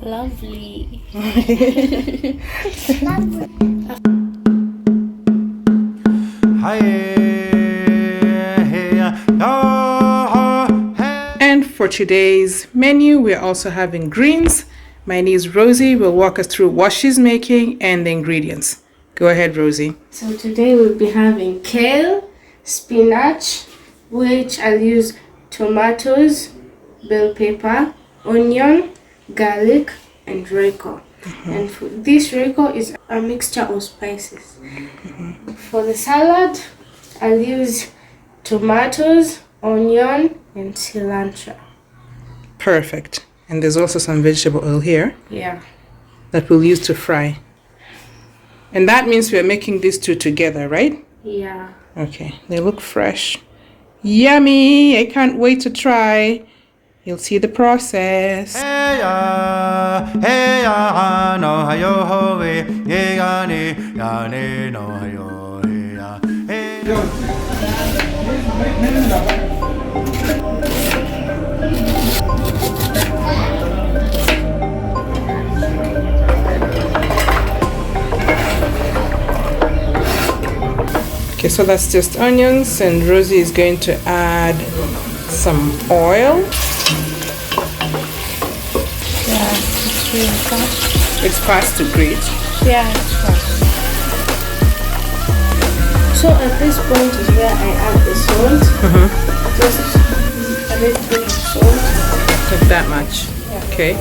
Lovely. And for today's menu, we're also having greens. My niece Rosie will walk us through what she's making and the ingredients. Go ahead, Rosie. So today we'll be having kale, spinach, which I'll use tomatoes, bell pepper, onion, garlic, and roiko. And for this roiko is a mixture of spices. For the salad, I'll use tomatoes, onion, and cilantro. Perfect. And there's also some vegetable oil here Yeah. that we'll use to fry. And that means we're making these two together, right? Yeah. Okay, they look fresh. Yummy! I can't wait to try. You'll see the process. Okay, so that's just onions, and Rosie is going to add some oil. Yeah, it's really fast. It's fast to grate. Yeah, it's fast. So at this point is where I add the salt. Just a little bit of salt. Like that much. Yeah. Okay.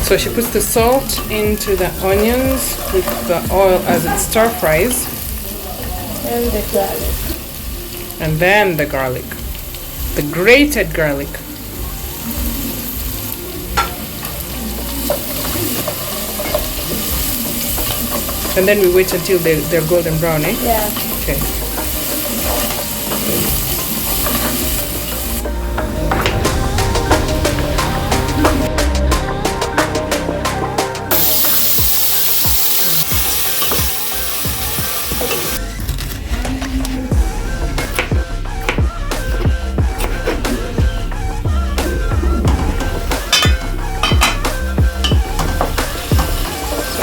So she puts the salt into the onions with the oil as it stir fries. And the garlic. And then the garlic. The grated garlic. And then we wait until they're golden brown, eh? Yeah. Okay.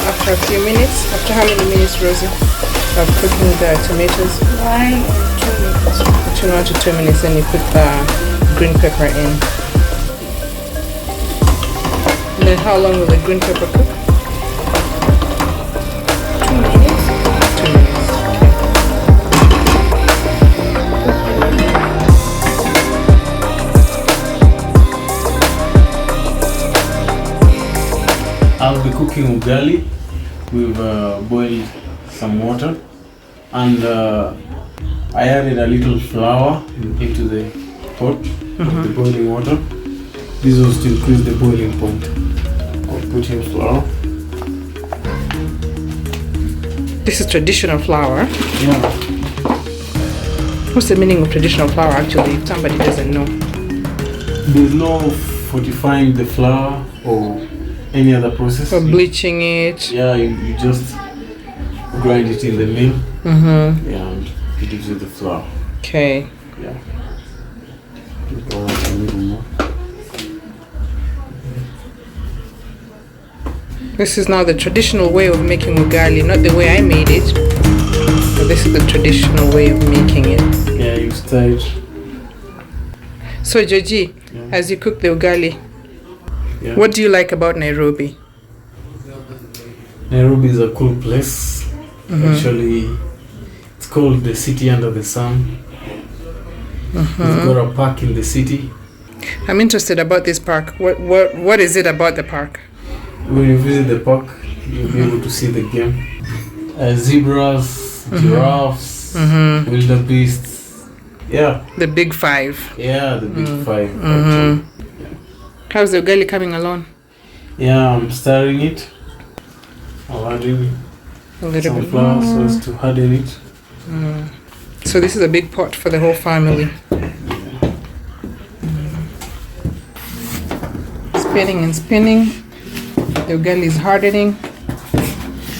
After a few minutes, after how many minutes, Rosie, of cooking the tomatoes? 1 or 2 minutes. Between 1 to 2 minutes, then you put the green pepper in. And then how long will the green pepper cook? 2 minutes. 2 minutes. Okay. I'll be cooking ugali. We've boiled some water, and I added a little flour into the pot of the boiling water. This was to increase the boiling point. I'll put in flour. This is traditional flour. Yeah. What's the meaning of traditional flour actually, if somebody doesn't know? There's no fortifying the flour or any other process. Or bleaching it. Yeah, you just grind it in the mill. Yeah, and it gives you the flour. Okay. Yeah. Pour out a little more. This is now the traditional way of making ugali, not the way I made it. But this is the traditional way of making it. Yeah, you stir it. So Georgie, as you cook the ugali, Yeah. what do you like about Nairobi? Nairobi is a cool place. Actually, it's called the city under the sun. We've got a park in the city. I'm interested about this park. What is it about the park? When you visit the park, you'll be able to see the game. Zebras, giraffes, wildebeests. Yeah. The big five. Yeah, the big five. Actually. How's the ugali coming along? Yeah, I'm stirring it. I'm adding A little some bit flour so more. as to harden it. So this is a big pot for the whole family. Spinning and spinning. The ugali is hardening.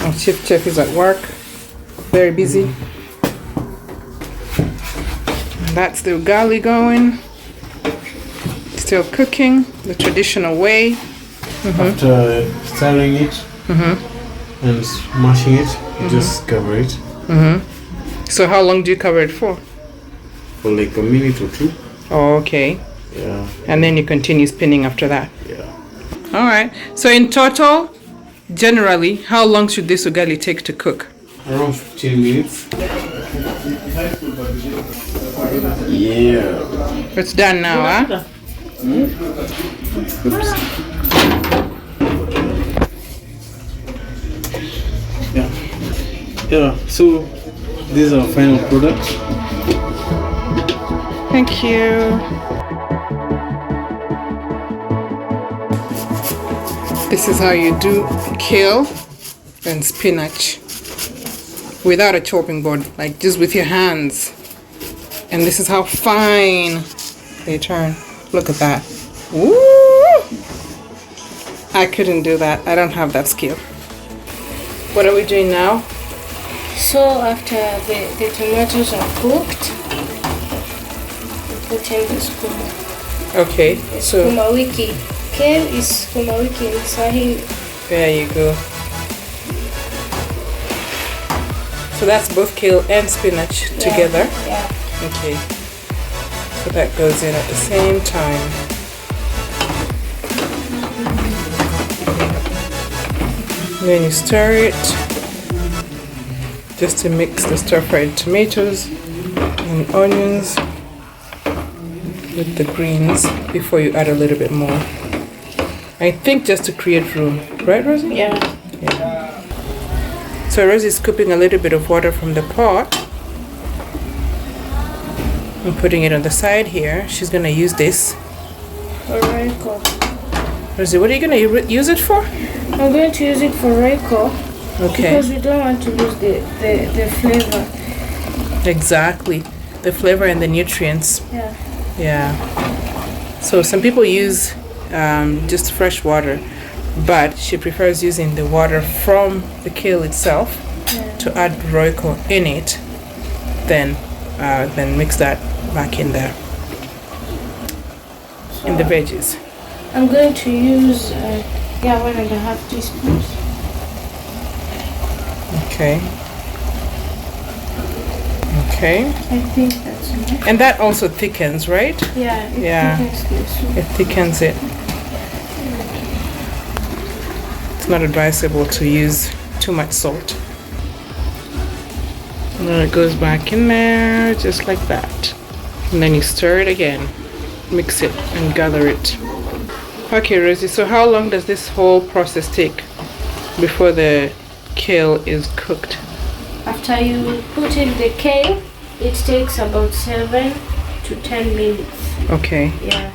Our chef is at work. Very busy. And that's the ugali going. still cooking the traditional way. After stirring it and smashing it, you just cover it. So how long do you cover it for? For like a minute or two. Oh, okay. Yeah. And then you continue spinning after that. Yeah. All right. So in total, generally, how long should this ugali take to cook? Around 15 minutes. Yeah. It's done now, huh? Oops. Yeah. So this is our final product. Thank you. This is how you do kale and spinach without a chopping board, like just with your hands. And this is how fine they turn. Look at that. Woo! I couldn't do that. I don't have that skill. What are we doing now? So after the tomatoes are cooked, we put in the Sukuma. Okay, It's so Sukuma wiki. Kale is Sukuma wiki in Swahili. there you go. So that's both kale and spinach together. Yeah. Okay. So that goes in at the same time. And then you stir it just to mix the stir-fried tomatoes and onions with the greens before you add a little bit more. I think just to create room. Right, Rosie? Yeah. So Rosie's scooping a little bit of water from the pot and putting it on the side here. She's gonna use this. Royco. Rosie, what are you gonna use it for? I'm going to use it for Royco. Okay. Because we don't want to lose the flavor. Exactly. The flavor and the nutrients. Yeah. Yeah. So some people use just fresh water, but she prefers using the water from the kale itself to add Royco in it, then mix that back in there in the veggies. I'm going to use 1.5 teaspoons. Okay. Okay. I think that's enough. And that also thickens, right? Yeah. Yeah. Thickens the soup. It thickens it. It's not advisable to use too much salt. And then it goes back in there just like that. And then you stir it again. Mix it and gather it. Okay, Rosie, so how long does this whole process take before the kale is cooked? After you put in the kale, it takes about 7 to 10 minutes. Okay. Yeah.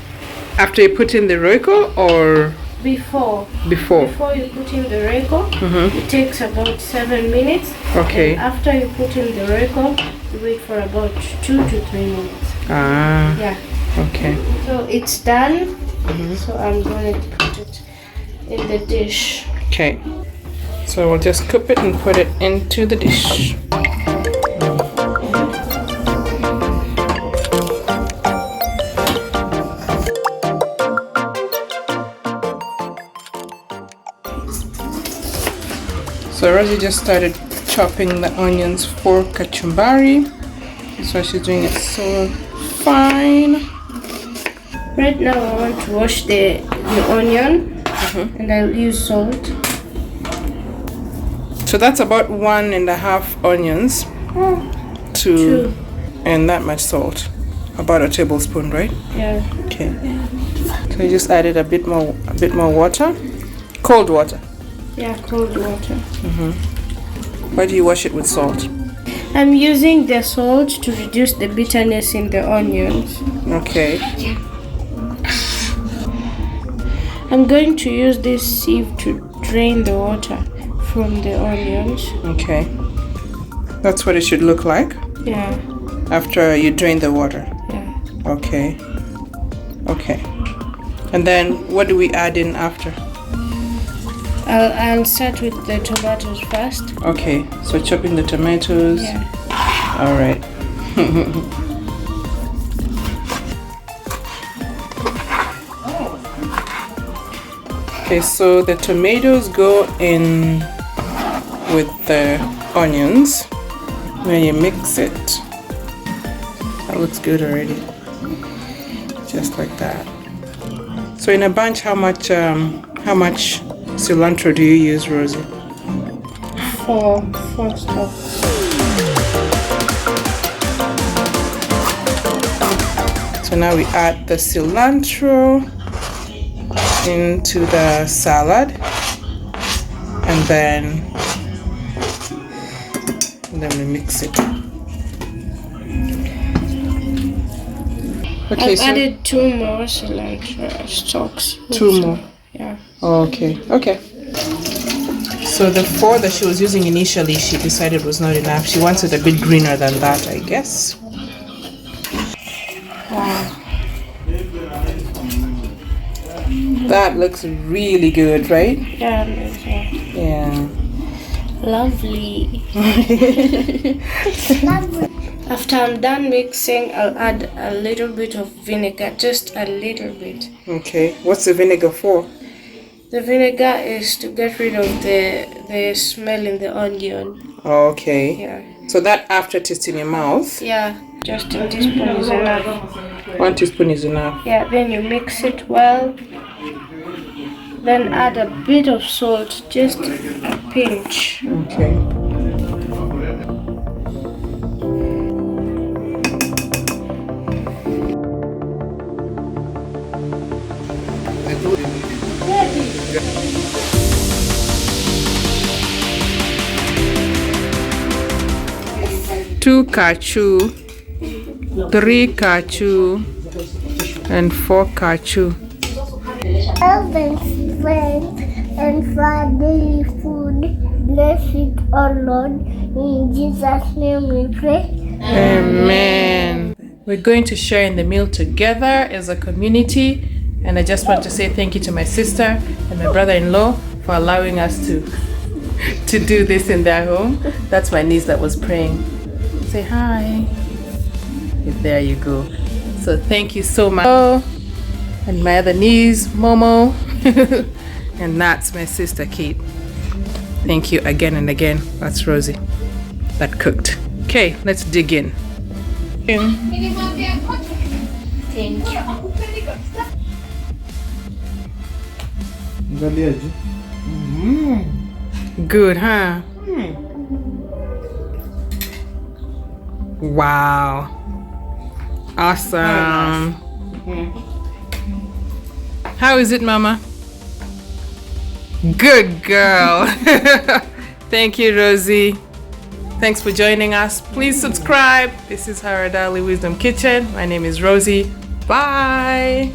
After you put in the Royco or Before before? Before you put in the Royco, it takes about 7 minutes. Okay. And after you put in the Royco, you wait for about 2 to 3 minutes. Ah, Yeah. okay. So it's done. So I'm going to put it in the dish. Okay. So we'll just cook it and put it into the dish. So Rosie just started chopping the onions for kachumbari. That's why she's doing it so fine. Right now I want to wash the onion and I'll use salt. So that's about 1.5 onions Two. and that much salt. About a tablespoon, right? Yeah. Okay. So you just added a bit more water. Cold water. Yeah, cold water. Why do you wash it with salt? I'm using the salt to reduce the bitterness in the onions. Okay. I'm going to use this sieve to drain the water from the onions. Okay. That's what it should look like Yeah. after you drain the water. Yeah. Okay. Okay. And then what do we add in after? I'll start with the tomatoes first. Okay. So chopping the tomatoes. Yeah. All right. Okay, so the tomatoes go in with the onions. When you mix it, that looks good already. Just like that. So in a bunch, how much cilantro do you use, Rosie? Four stalks. So now we add the cilantro into the salad, and then we mix it. Okay, I've added 2 more cilantro stalks. 2 more. Yeah. Okay. So the 4 that she was using initially, she decided was not enough. She wants it a bit greener than that, I guess. Wow. That looks really good, right? Yeah, amazing. Yeah. Lovely. After I'm done mixing, I'll add a little bit of vinegar, just a little bit. Okay. What's the vinegar for? The vinegar is to get rid of the smell in the onion. Okay. Yeah. So that after tasting your mouth? Yeah, just a teaspoon is enough. 1 teaspoon is enough. Yeah, then you mix it well. Then add a bit of salt, just a pinch. Okay. Two kachu, 3 kachu, and 4 kachu. Health strength and for daily food. Bless it, O Lord. In Jesus' name we pray. Amen. We're going to share in the meal together as a community, and I just want to say thank you to my sister and my brother-in-law for allowing us to do this in their home. That's my niece that was praying. Say hi. There you go. So thank you so much. Oh, and my other niece, Momo, and that's my sister Kate. Thank you again and again. That's Rosie that cooked. Okay, let's dig in. Good, huh? Wow. Awesome. How is it, Mama? Good girl. Thank you, Rosie. Thanks for joining us. Please subscribe. This is Haradali Wisdom Kitchen. My name is Rosie. Bye.